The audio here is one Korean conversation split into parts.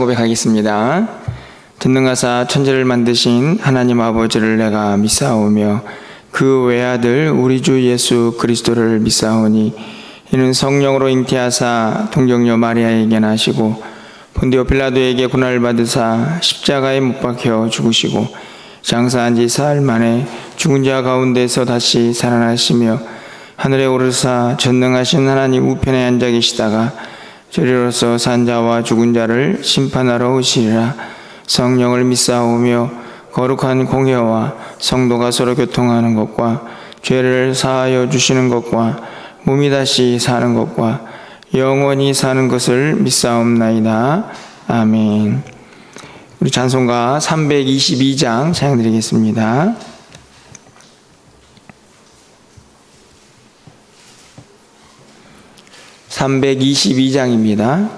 고백하겠습니다. 전능하사 천지를 만드신 하나님 아버지를 내가 믿사오며 그 외아들 우리 주 예수 그리스도를 믿사오니 이는 성령으로 잉태하사 동정녀 마리아에게 나시고 본디오 빌라도에게 고난을 받으사 십자가에 못 박혀 죽으시고 장사한 지 사흘 만에 죽은 자 가운데서 다시 살아나시며 하늘에 오르사 전능하신 하나님 우편에 앉아 계시다가 저리로서 산 자와 죽은 자를 심판하러 오시리라. 성령을 믿사오며 거룩한 공회와 성도가 서로 교통하는 것과 죄를 사하여 주시는 것과 몸이 다시 사는 것과 영원히 사는 것을 믿사옵나이다. 아멘. 우리 찬송가 322장 찬양드리겠습니다. (322장입니다)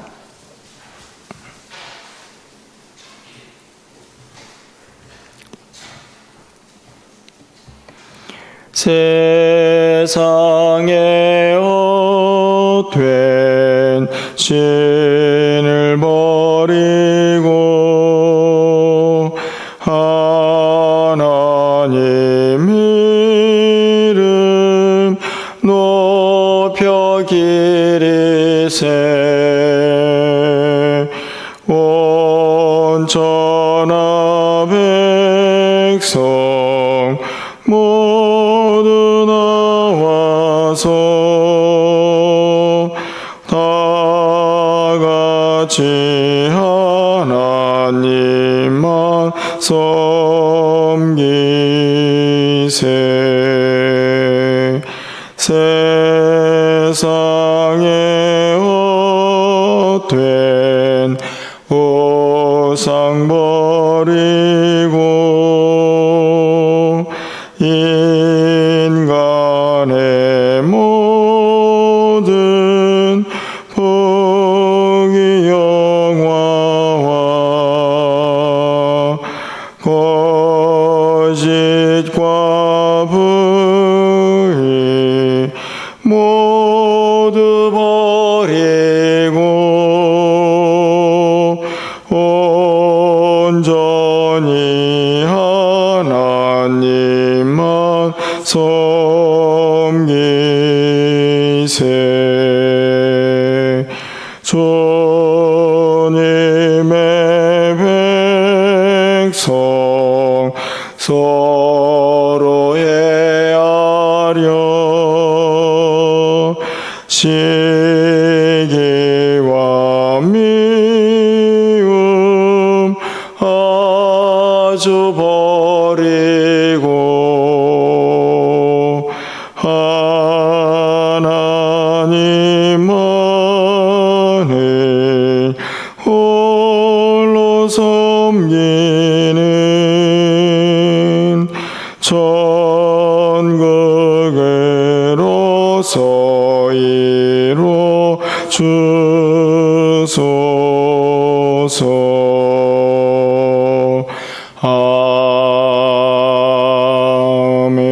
세상에 헛된 신을 버리고 하나님 이름 높여 기리세 온천하 백성 모두 나와서 다같이 하나님만 섬기세. 세상에 헛된 우상 버리고 인간의 모든 복이 영화와 거짓과 불의 모두 버리고 온전히 하나님만 섬기세. 주님의 백성 서로 헤아려 시기와 미움 아주 버리고 하나님만을 홀로 섬기는 천국으로서 이루 주소서. 아멘.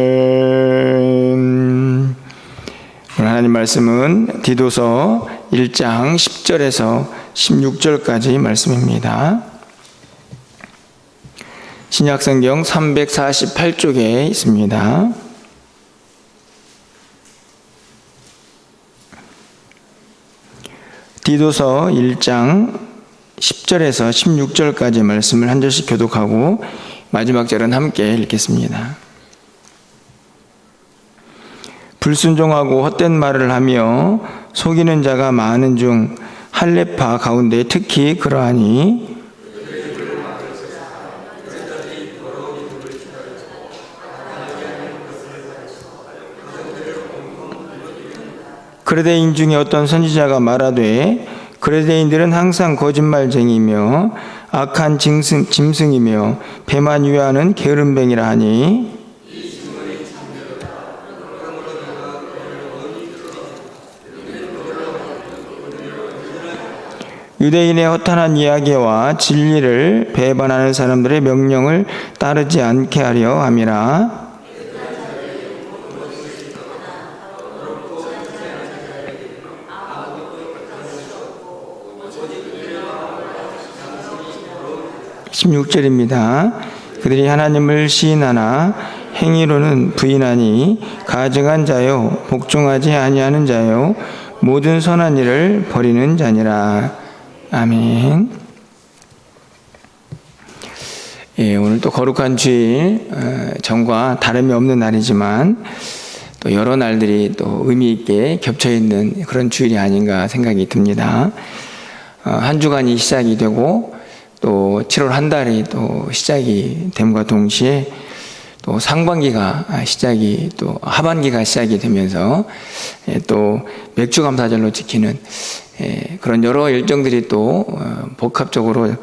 오늘 하나님 말씀은 디도서 1장 10절에서 16절까지 말씀입니다. 신약성경 348쪽에 있습니다. 디도서 1장 10절에서 16절까지 말씀을 한 절씩 교독하고 마지막 절은 함께 읽겠습니다. 불순종하고 헛된 말을 하며 속이는 자가 많은 중 할례파 가운데 특히 그러하니 그레데인 중에 어떤 선지자가 말하되 그레데인들은 항상 거짓말쟁이며 악한 짐승이며 배만 위하는 게으름뱅이라 하니 유대인의 허탄한 이야기와 진리를 배반하는 사람들의 명령을 따르지 않게 하려 함이라. 16절입니다. 그들이 하나님을 시인하나 행위로는 부인하니 가증한 자요 복종하지 아니하는 자요 모든 선한 일을 버리는 자니라. 아멘. 오늘 또 거룩한 주일, 전과 다름이 없는 날이지만 또 여러 날들이 또 의미 있게 겹쳐 있는 그런 주일이 아닌가 생각이 듭니다. 한 주간이 시작이 되고 또 7월 한 달이 또 시작이 됨과 동시에 또 상반기가 시작이 또 하반기가 시작이 되면서 또 맥주감사절로 지키는 그런 여러 일정들이 또 복합적으로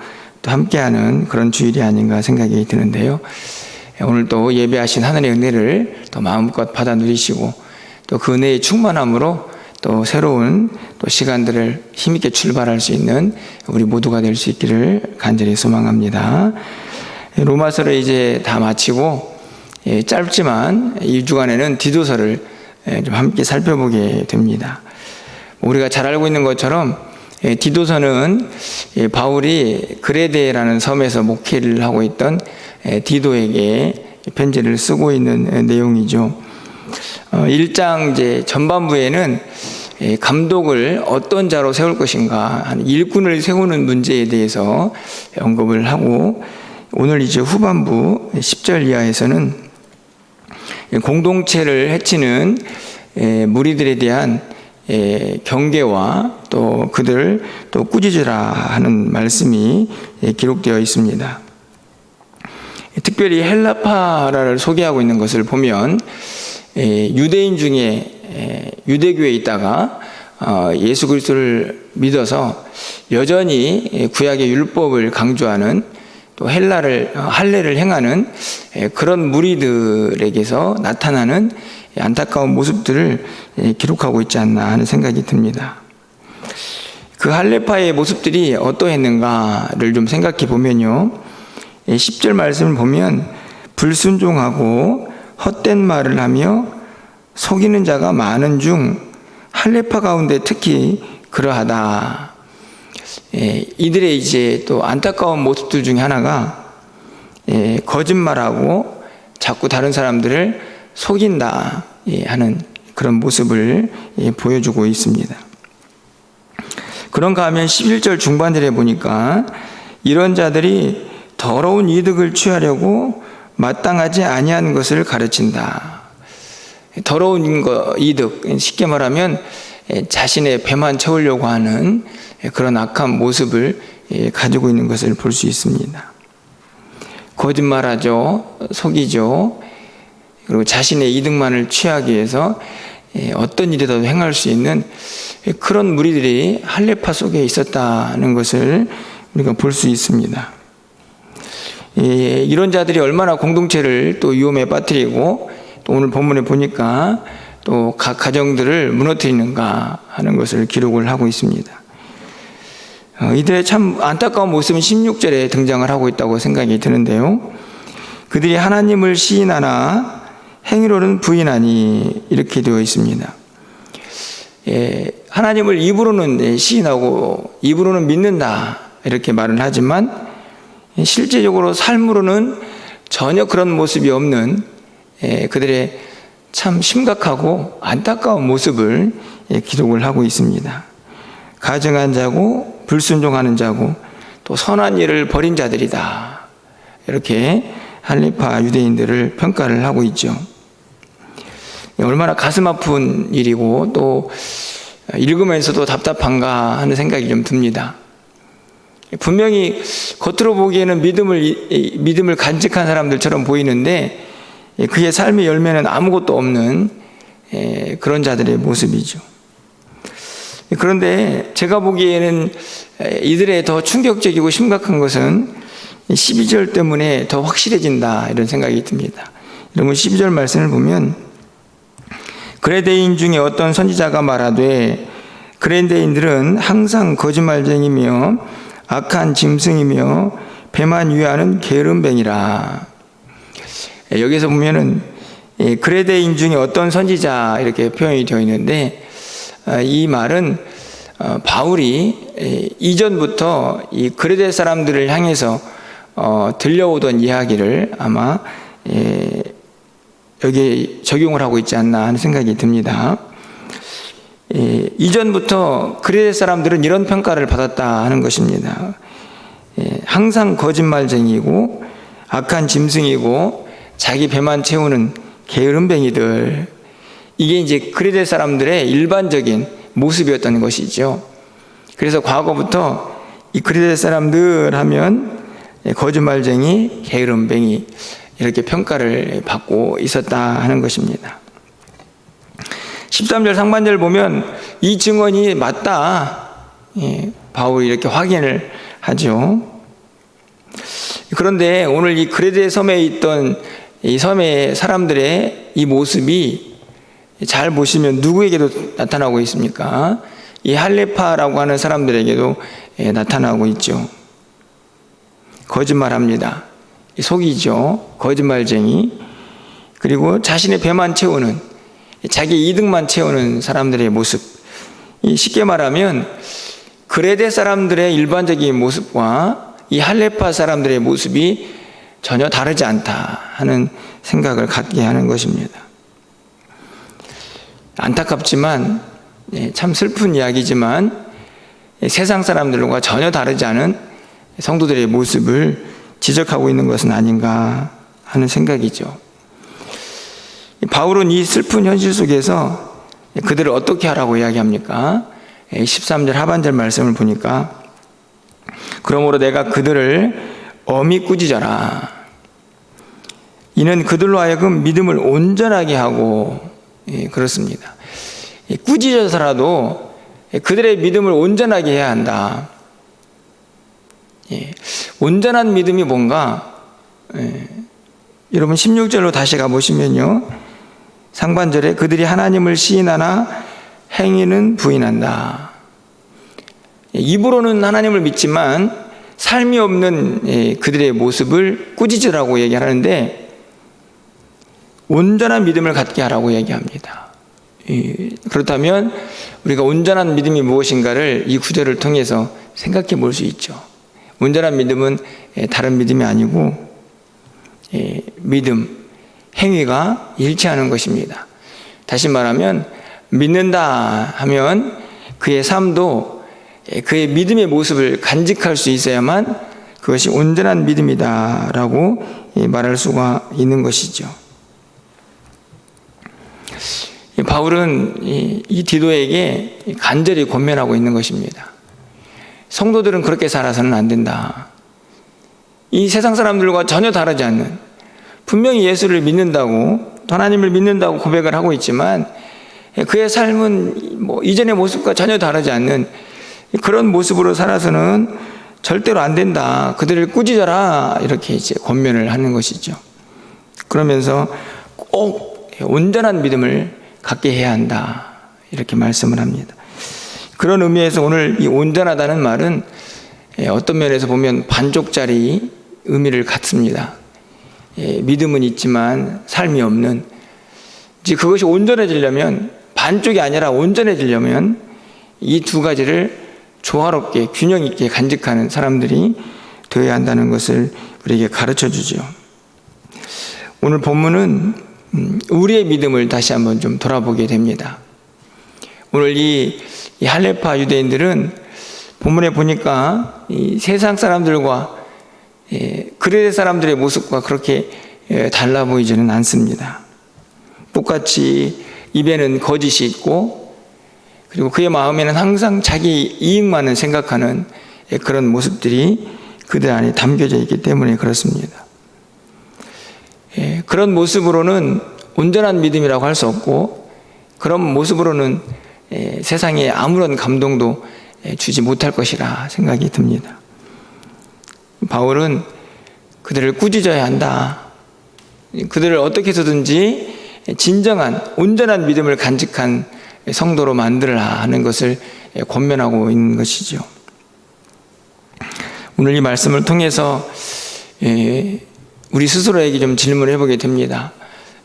또 함께하는 그런 주일이 아닌가 생각이 드는데요. 오늘 또 예배하신 하늘의 은혜를 또 마음껏 받아 누리시고 또 그 은혜의 충만함으로 또 새로운 또 시간들을 힘있게 출발할 수 있는 우리 모두가 될 수 있기를 간절히 소망합니다. 로마서를 이제 다 마치고 짧지만 이 주간에는 디도서를 좀 함께 살펴보게 됩니다. 우리가 잘 알고 있는 것처럼 디도서는 바울이 그레데라는 섬에서 목회를 하고 있던 디도에게 편지를 쓰고 있는 내용이죠. 1장 이제 전반부에는 감독을 어떤 자로 세울 것인가 하는 일꾼을 세우는 문제에 대해서 언급을 하고, 오늘 이제 후반부 10절 이하에서는 공동체를 해치는 무리들에 대한 경계와 또 그들을 또 꾸짖으라 하는 말씀이 기록되어 있습니다. 특별히 헬라파라를 소개하고 있는 것을 보면 유대인 중에 유대교에 있다가 예수 그리스도를 믿어서 여전히 구약의 율법을 강조하는 또 할례를 행하는 그런 무리들에게서 나타나는 안타까운 모습들을 기록하고 있지 않나 하는 생각이 듭니다. 그 할례파의 모습들이 어떠했는가를 좀 생각해 보면요, 10절 말씀을 보면 불순종하고 헛된 말을 하며 속이는 자가 많은 중 할례파 가운데 특히 그러하다. 이들의 이제 또 안타까운 모습들 중에 하나가 거짓말하고 자꾸 다른 사람들을 속인다 하는 그런 모습을 보여주고 있습니다. 그런가 하면 11절 중반절에 보니까 이런 자들이 더러운 이득을 취하려고 마땅하지 아니한 것을 가르친다. 더러운 이득, 쉽게 말하면 자신의 배만 채우려고 하는 그런 악한 모습을 가지고 있는 것을 볼 수 있습니다. 거짓말하죠, 속이죠, 그리고 자신의 이득만을 취하기 위해서 어떤 일이라도 행할 수 있는 그런 무리들이 할례파 속에 있었다는 것을 우리가 볼 수 있습니다. 이런 자들이 얼마나 공동체를 또 위험에 빠뜨리고 또 오늘 본문에 보니까 또 각 가정들을 무너뜨리는가 하는 것을 기록을 하고 있습니다. 이들의 참 안타까운 모습은 16절에 등장을 하고 있다고 생각이 드는데요. 그들이 하나님을 시인하나 행위로는 부인하니 이렇게 되어 있습니다. 하나님을 입으로는 시인하고 입으로는 믿는다 이렇게 말을 하지만 실제적으로 삶으로는 전혀 그런 모습이 없는 그들의 참 심각하고 안타까운 모습을 기록을 하고 있습니다. 가증한 자고 불순종하는 자고 또 선한 일을 버린 자들이다. 이렇게 할례파 유대인들을 평가를 하고 있죠. 얼마나 가슴 아픈 일이고 또 읽으면서도 답답한가 하는 생각이 좀 듭니다. 분명히 겉으로 보기에는 믿음을 간직한 사람들처럼 보이는데 그의 삶의 열매는 아무것도 없는 그런 자들의 모습이죠. 그런데 제가 보기에는 이들의 더 충격적이고 심각한 것은 12절 때문에 더 확실해진다 이런 생각이 듭니다. 여러분 12절 말씀을 보면 그레데인 중에 어떤 선지자가 말하되 그레데인들은 항상 거짓말쟁이며 악한 짐승이며 배만 위하는 게으름뱅이라. 여기서 보면은 그레데인 중에 어떤 선지자 이렇게 표현이 되어 있는데 이 말은 바울이 이전부터 이 그레데 사람들을 향해서 들려오던 이야기를 아마 여기에 적용을 하고 있지 않나 하는 생각이 듭니다. 이전부터 그레데 사람들은 이런 평가를 받았다 하는 것입니다. 항상 거짓말쟁이고 악한 짐승이고 자기 배만 채우는 게으름뱅이들, 이게 이제 그레데 사람들의 일반적인 모습이었던 것이죠. 그래서 과거부터 이 그레데 사람들 하면 거짓말쟁이, 게으름뱅이 이렇게 평가를 받고 있었다 하는 것입니다. 13절 상반절 보면 이 증언이 맞다, 바울이 이렇게 확인을 하죠. 그런데 오늘 이 그레데 섬에 있던 이 섬의 사람들의 이 모습이 잘 보시면 누구에게도 나타나고 있습니까? 이 할레파라고 하는 사람들에게도 나타나고 있죠. 거짓말합니다. 속이죠. 거짓말쟁이. 그리고 자신의 배만 채우는, 자기 이득만 채우는 사람들의 모습. 쉽게 말하면 그레데 사람들의 일반적인 모습과 이 할레파 사람들의 모습이 전혀 다르지 않다 하는 생각을 갖게 하는 것입니다. 안타깝지만, 참 슬픈 이야기지만 세상 사람들과 전혀 다르지 않은 성도들의 모습을 지적하고 있는 것은 아닌가 하는 생각이죠. 바울은 이 슬픈 현실 속에서 그들을 어떻게 하라고 이야기합니까? 13절 하반절 말씀을 보니까, 그러므로 내가 그들을 엄히 꾸짖어라. 이는 그들로 하여금 믿음을 온전하게 하고, 그렇습니다. 꾸짖어서라도 그들의 믿음을 온전하게 해야 한다. 온전한 믿음이 뭔가, 여러분 16절로 다시 가보시면요, 상반절에 그들이 하나님을 시인하나 행위는 부인한다. 입으로는 하나님을 믿지만 삶이 없는 그들의 모습을 꾸짖으라고 얘기하는데, 온전한 믿음을 갖게 하라고 얘기합니다. 그렇다면 우리가 온전한 믿음이 무엇인가를 이 구절을 통해서 생각해 볼 수 있죠. 온전한 믿음은 다른 믿음이 아니고 믿음, 행위가 일치하는 것입니다. 다시 말하면 믿는다 하면 그의 삶도 그의 믿음의 모습을 간직할 수 있어야만 그것이 온전한 믿음이다라고 말할 수가 있는 것이죠. 바울은 이 디도에게 간절히 권면하고 있는 것입니다. 성도들은 그렇게 살아서는 안 된다. 이 세상 사람들과 전혀 다르지 않는, 분명히 예수를 믿는다고, 하나님을 믿는다고 고백을 하고 있지만 그의 삶은 이전의 모습과 전혀 다르지 않는 그런 모습으로 살아서는 절대로 안 된다. 그들을 꾸짖어라. 이렇게 이제 권면을 하는 것이죠. 그러면서 꼭 온전한 믿음을 갖게 해야 한다. 이렇게 말씀을 합니다. 그런 의미에서 오늘 이 온전하다는 말은 어떤 면에서 보면 반쪽짜리 의미를 갖습니다. 믿음은 있지만 삶이 없는, 이제 그것이 온전해지려면, 반쪽이 아니라 온전해지려면 이 두 가지를 조화롭게 균형 있게 간직하는 사람들이 되어야 한다는 것을 우리에게 가르쳐 주죠. 오늘 본문은 우리의 믿음을 다시 한번 좀 돌아보게 됩니다. 오늘 이 할레파 유대인들은 본문에 보니까 이 세상 사람들과 그레데 사람들의 모습과 그렇게 달라 보이지는 않습니다. 똑같이 입에는 거짓이 있고, 그리고 그의 마음에는 항상 자기 이익만을 생각하는 그런 모습들이 그들 안에 담겨져 있기 때문에 그렇습니다. 그런 모습으로는 온전한 믿음이라고 할 수 없고, 그런 모습으로는 세상에 아무런 감동도 주지 못할 것이라 생각이 듭니다. 바울은 그들을 꾸짖어야 한다. 그들을 어떻게 해서든지 진정한 온전한 믿음을 간직한 성도로 만들어라 하는 것을 권면하고 있는 것이죠. 오늘 이 말씀을 통해서 우리 스스로에게 좀 질문을 해보게 됩니다.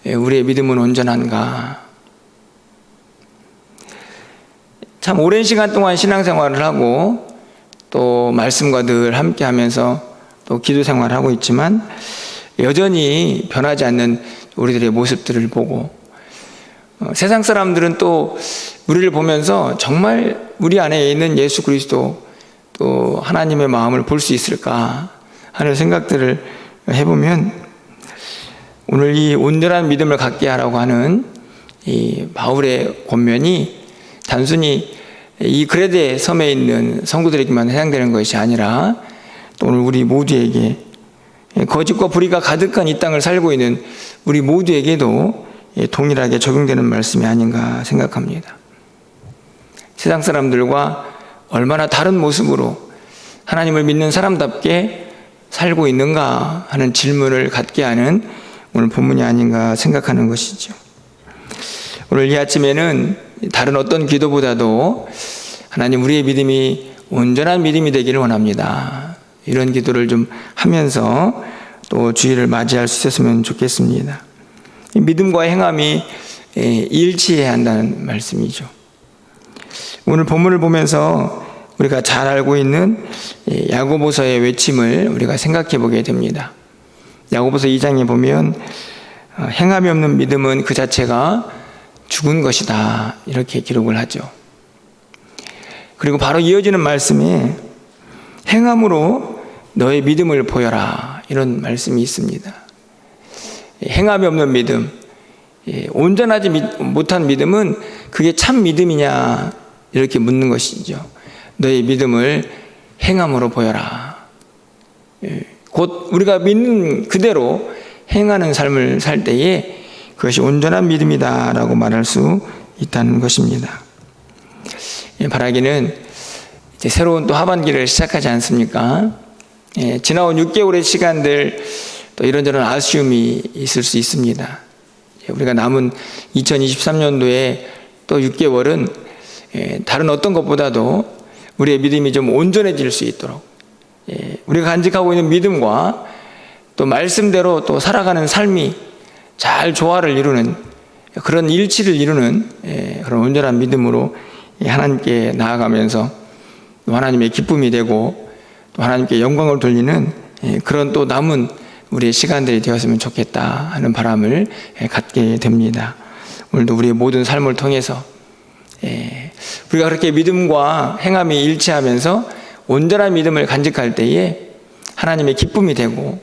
우리의 믿음은 온전한가? 참 오랜 시간 동안 신앙생활을 하고 또 말씀과 늘 함께 하면서 또 또 기도 생활을 하고 있지만 여전히 변하지 않는 우리들의 모습들을 보고 세상 사람들은 또 우리를 보면서 정말 우리 안에 있는 예수 그리스도 또 하나님의 마음을 볼 수 있을까 하는 생각들을 해보면 오늘 이 온전한 믿음을 갖게 하라고 하는 이 바울의 권면이 단순히 이 그레데 섬에 있는 성도들에게만 해당되는 것이 아니라 또 오늘 우리 모두에게 거짓과 불의가 가득한 이 땅을 살고 있는 우리 모두에게도 동일하게 적용되는 말씀이 아닌가 생각합니다. 세상 사람들과 얼마나 다른 모습으로 하나님을 믿는 사람답게 살고 있는가 하는 질문을 갖게 하는 오늘 본문이 아닌가 생각하는 것이죠. 오늘 이 아침에는 다른 어떤 기도보다도 하나님 우리의 믿음이 온전한 믿음이 되기를 원합니다. 이런 기도를 좀 하면서 또 주일을 맞이할 수 있었으면 좋겠습니다. 믿음과 행함이 일치해야 한다는 말씀이죠. 오늘 본문을 보면서 우리가 잘 알고 있는 야고보서의 외침을 우리가 생각해 보게 됩니다. 야고보서 2장에 보면 행함이 없는 믿음은 그 자체가 죽은 것이다 이렇게 기록을 하죠. 그리고 바로 이어지는 말씀에 행함으로 너의 믿음을 보여라 이런 말씀이 있습니다. 행함이 없는 믿음, 온전하지 못한 믿음은 그게 참 믿음이냐 이렇게 묻는 것이죠. 너의 믿음을 행함으로 보여라. 곧 우리가 믿는 그대로 행하는 삶을 살 때에 그것이 온전한 믿음이다라고 말할 수 있다는 것입니다. 바라기는 이제 새로운 또 하반기를 시작하지 않습니까? 지나온 6개월의 시간들 또 이런저런 아쉬움이 있을 수 있습니다. 우리가 남은 2023년도에 또 6개월은 다른 어떤 것보다도 우리의 믿음이 좀 온전해질 수 있도록 우리가 간직하고 있는 믿음과 또 말씀대로 또 살아가는 삶이 잘 조화를 이루는 그런 일치를 이루는 그런 온전한 믿음으로 하나님께 나아가면서 하나님의 기쁨이 되고 또 하나님께 영광을 돌리는 그런 또 남은 우리의 시간들이 되었으면 좋겠다 하는 바람을 갖게 됩니다. 오늘도 우리의 모든 삶을 통해서 우리가 그렇게 믿음과 행함이 일치하면서 온전한 믿음을 간직할 때에 하나님의 기쁨이 되고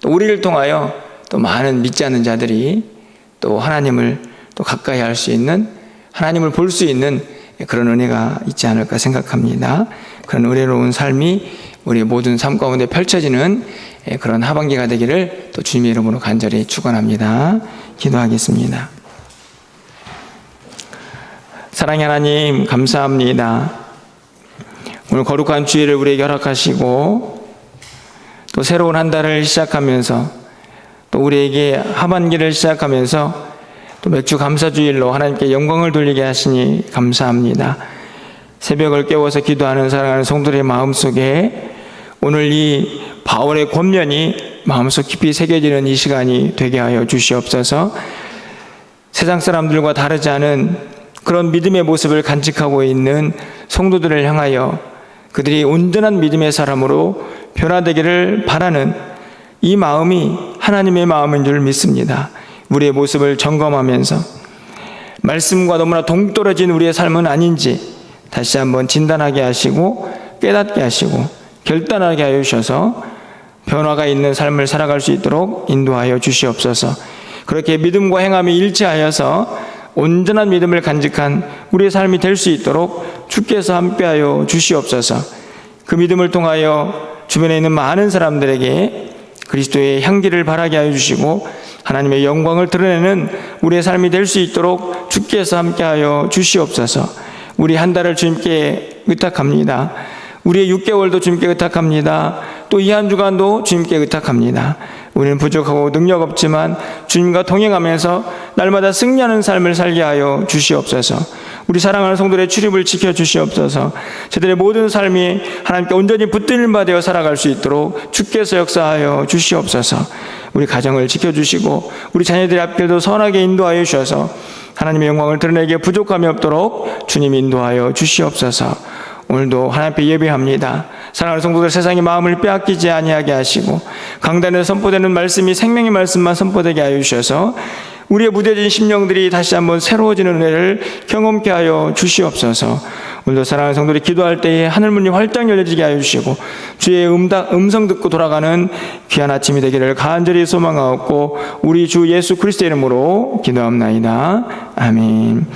또 우리를 통하여 또 많은 믿지 않는 자들이 또 하나님을 또 가까이 할 수 있는 하나님을 볼 수 있는 그런 은혜가 있지 않을까 생각합니다. 그런 은혜로운 삶이 우리의 모든 삶 가운데 펼쳐지는 그런 하반기가 되기를 또 주님의 이름으로 간절히 축원합니다. 기도하겠습니다. 사랑의 하나님 감사합니다. 오늘 거룩한 주일을 우리에게 허락하시고 또 새로운 한 달을 시작하면서 또 우리에게 하반기를 시작하면서 또 맥주 감사주일로 하나님께 영광을 돌리게 하시니 감사합니다. 새벽을 깨워서 기도하는 사랑하는 성도들의 마음속에 오늘 이 바울의 권면이 마음속 깊이 새겨지는 이 시간이 되게 하여 주시옵소서. 세상 사람들과 다르지 않은 그런 믿음의 모습을 간직하고 있는 성도들을 향하여 그들이 온전한 믿음의 사람으로 변화되기를 바라는 이 마음이 하나님의 마음인 줄 믿습니다. 우리의 모습을 점검하면서 말씀과 너무나 동떨어진 우리의 삶은 아닌지 다시 한번 진단하게 하시고 깨닫게 하시고 결단하게 하여 주셔서 변화가 있는 삶을 살아갈 수 있도록 인도하여 주시옵소서. 그렇게 믿음과 행함이 일치하여서 온전한 믿음을 간직한 우리의 삶이 될 수 있도록 주께서 함께하여 주시옵소서. 그 믿음을 통하여 주변에 있는 많은 사람들에게 그리스도의 향기를 바라게 하여 주시고 하나님의 영광을 드러내는 우리의 삶이 될 수 있도록 주께서 함께하여 주시옵소서. 우리 한 달을 주님께 의탁합니다. 우리의 6개월도 주님께 의탁합니다. 또 이 한 주간도 주님께 의탁합니다. 우리는 부족하고 능력 없지만 주님과 동행하면서 날마다 승리하는 삶을 살게 하여 주시옵소서. 우리 사랑하는 성도들의 출입을 지켜주시옵소서. 저들의 모든 삶이 하나님께 온전히 붙들림 받아 살아갈 수 있도록 주께서 역사하여 주시옵소서. 우리 가정을 지켜주시고 우리 자녀들의 앞길도 선하게 인도하여 주셔서 하나님의 영광을 드러내기에 부족함이 없도록 주님 인도하여 주시옵소서. 오늘도 하나님 앞에 예배합니다. 사랑하는 성도들, 세상의 마음을 빼앗기지 아니하게 하시고 강단에서 선포되는 말씀이 생명의 말씀만 선포되게 하여 주셔서 우리의 무뎌진 심령들이 다시 한번 새로워지는 은혜를 경험케 하여 주시옵소서. 오늘도 사랑하는 성도들이 기도할 때에 하늘문이 활짝 열려지게 하여 주시고 주의 음성 듣고 돌아가는 귀한 아침이 되기를 간절히 소망하옵고 우리 주 예수 그리스도의 이름으로 기도합나이다. 아멘.